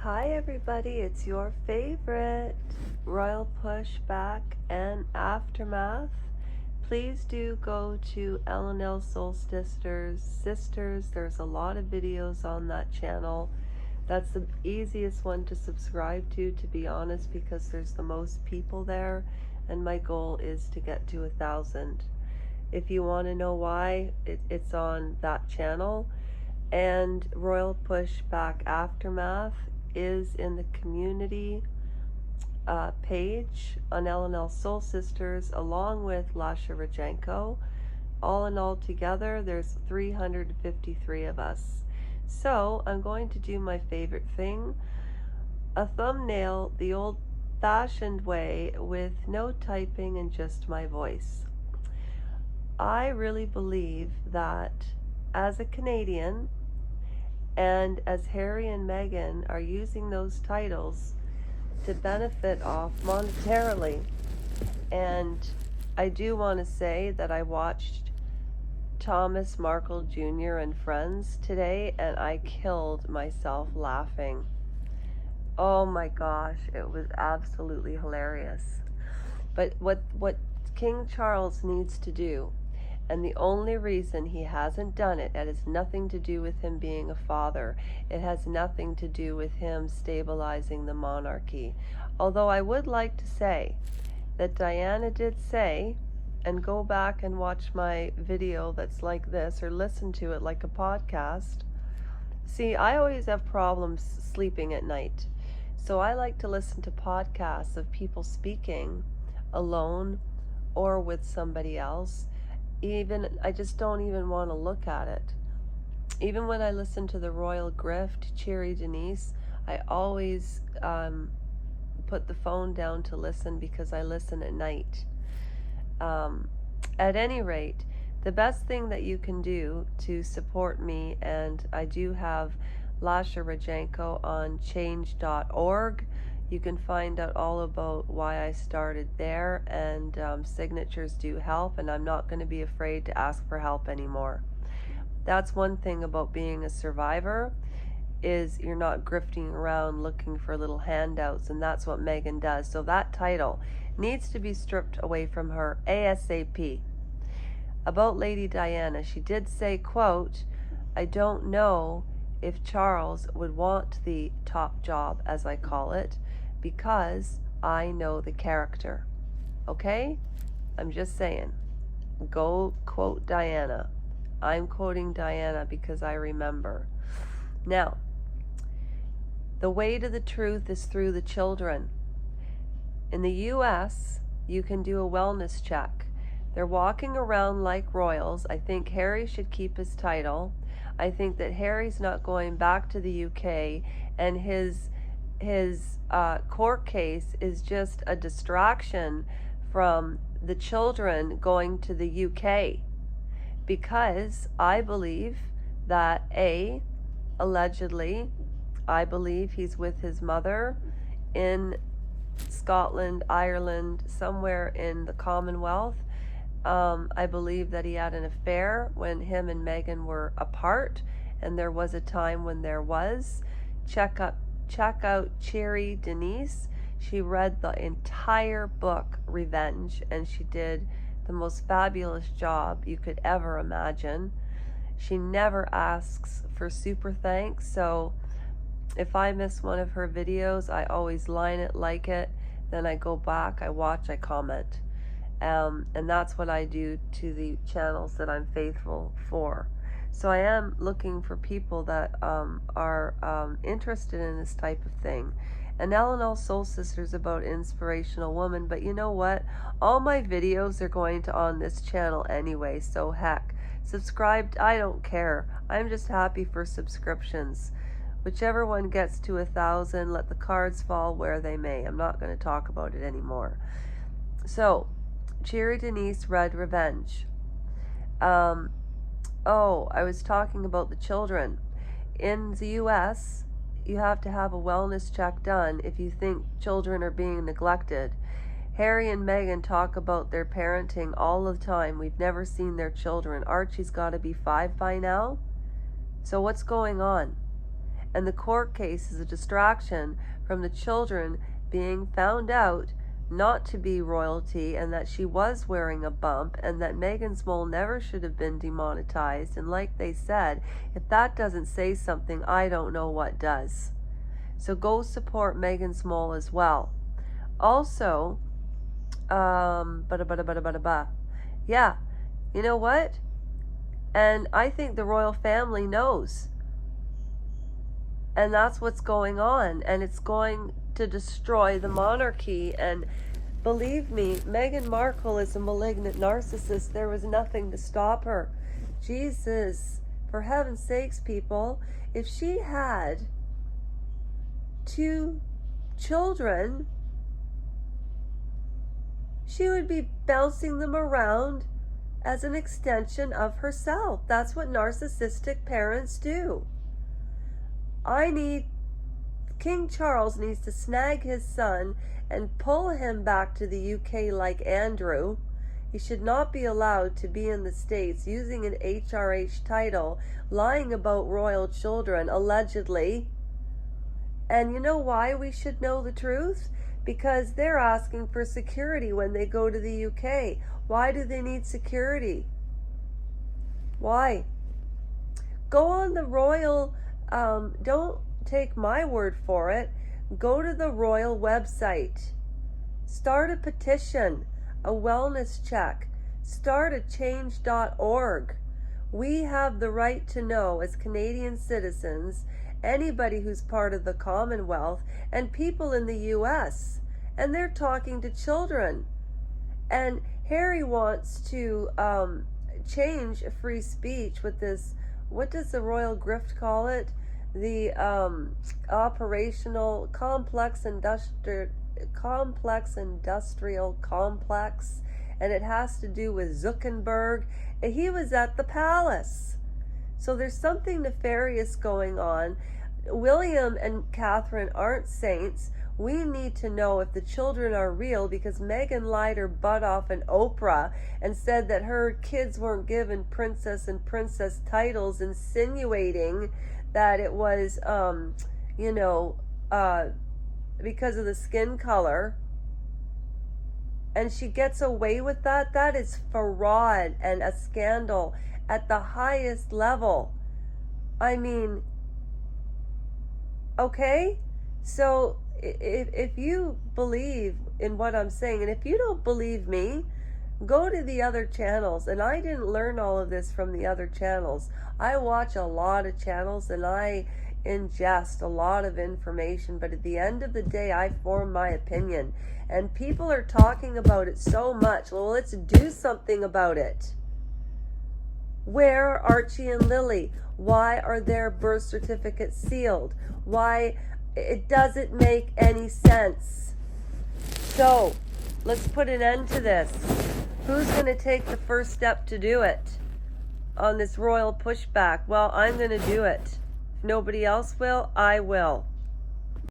Hi everybody, it's your favorite Royal Pushback and Aftermath. Please do go to L&L Soul Sisters. There's a lot of videos on that channel. That's the easiest one to subscribe to be honest, because there's the most people there, and my goal is to get to 1,000. If you want to know why, it's on that channel. And Royal Pushback Aftermath is in the community page on L&L Soul Sisters, along with Lasha Rajenko. All in all together, there's 353 of us. So I'm going to do my favorite thing, a thumbnail the old-fashioned way with no typing and just my voice. I really believe that as a Canadian, and as Harry and Meghan are using those titles to benefit off monetarily. And I do want to say that I watched Thomas Markle Jr. and Friends today, and I killed myself laughing. Oh my gosh, it was absolutely hilarious. But what King Charles needs to do, and the only reason he hasn't done it, it has nothing to do with him being a father. It has nothing to do with him stabilizing the monarchy. Although I would like to say that Diana did say, and go back and watch my video that's like this, or listen to it like a podcast. See, I always have problems sleeping at night. So I like to listen to podcasts of people speaking alone or with somebody else. Even I just don't even want to look at it. Even when I listen to the Royal Grift, Cheery Denise, I always put the phone down to listen, because I listen at night. At any rate, the best thing that you can do to support me, and I do have Lasha Rajenko on change.org. You can find out all about why I started there, and signatures do help, and I'm not going to be afraid to ask for help anymore. That's one thing about being a survivor, is you're not grifting around looking for little handouts, and that's what Meghan does. So that title needs to be stripped away from her ASAP. About Lady Diana, she did say, quote, "I don't know if Charles would want the top job, as I call it, because I know the character." Okay? I'm just saying. Go quote Diana. I'm quoting Diana because I remember. Now, the way to the truth is through the children. In the US, you can do a wellness check. They're walking around like royals. I think Harry should keep his title. I think that Harry's not going back to the UK, and his court case is just a distraction from the children going to the UK, because I believe that allegedly, I believe he's with his mother in Scotland, Ireland, somewhere in the Commonwealth. I believe that he had an affair when him and Meghan were apart, and there was a time when there was. Check out Cheery Denise. She read the entire book, Revenge, and she did the most fabulous job you could ever imagine. She never asks for super thanks, so if I miss one of her videos, I always line it, like it, then I go back, I watch, I comment. And that's what I do to the channels that I'm faithful for. So I am looking for people that are interested in this type of thing. And L&L Soul Sisters about inspirational woman, but you know what? All my videos are going to on this channel anyway, so heck, subscribed, I don't care. I'm just happy for subscriptions. Whichever one gets to 1,000, let the cards fall where they may. I'm not going to talk about it anymore. So, Cheery Denise read Revenge. I was talking about the children. In the US, you have to have a wellness check done if you think children are being neglected. Harry and Meghan talk about their parenting all the time. We've never seen their children. Archie's got to be 5 by now. So what's going on? And the court case is a distraction from the children being found out not to be royalty, and that she was wearing a bump, and that Megan's mole never should have been demonetized. And like they said, if that doesn't say something, I don't know what does. So go support Megan's mole as well. Also, yeah, you know what? And I think the royal family knows. And that's what's going on. And it's going to destroy the monarchy. And believe me, Meghan Markle is a malignant narcissist. There was nothing to stop her. Jesus, for heaven's sakes, people, if she had 2 children, she would be bouncing them around as an extension of herself. That's what narcissistic parents do. King Charles needs to snag his son and pull him back to the UK like Andrew. He should not be allowed to be in the States using an HRH title, lying about royal children, allegedly. And you know why we should know the truth? Because they're asking for security when they go to the UK. Why do they need security? Why? Go on the royal, don't take my word for it. Go to the royal website. Start a petition, a wellness check. Start a change.org. We have the right to know, as Canadian citizens, anybody who's part of the Commonwealth, and people in the US. And they're talking to children. And Harry wants to change free speech with this, what does the Royal Grift call it? The operational complex industrial complex, and it has to do with Zuckerberg. And he was at the palace. So there's something nefarious going on. William and Catherine aren't saints. We need to know if the children are real, because Meghan lied her butt off in Oprah and said that her kids weren't given princess and princess titles, insinuating that it was, because of the skin color. And she gets away with that. That is fraud and a scandal at the highest level. I mean, okay? So if you believe in what I'm saying, and if you don't believe me, go to the other channels. And I didn't learn all of this from the other channels. I watch a lot of channels and I ingest a lot of information, but at the end of the day, I form my opinion. And people are talking about it so much. Well, let's do something about it. Where are Archie and Lily? Why are their birth certificates sealed? Why? It doesn't make any sense. So, let's put an end to this. Who's going to take the first step to do it on this royal pushback? Well, I'm going to do it. If nobody else will, I will.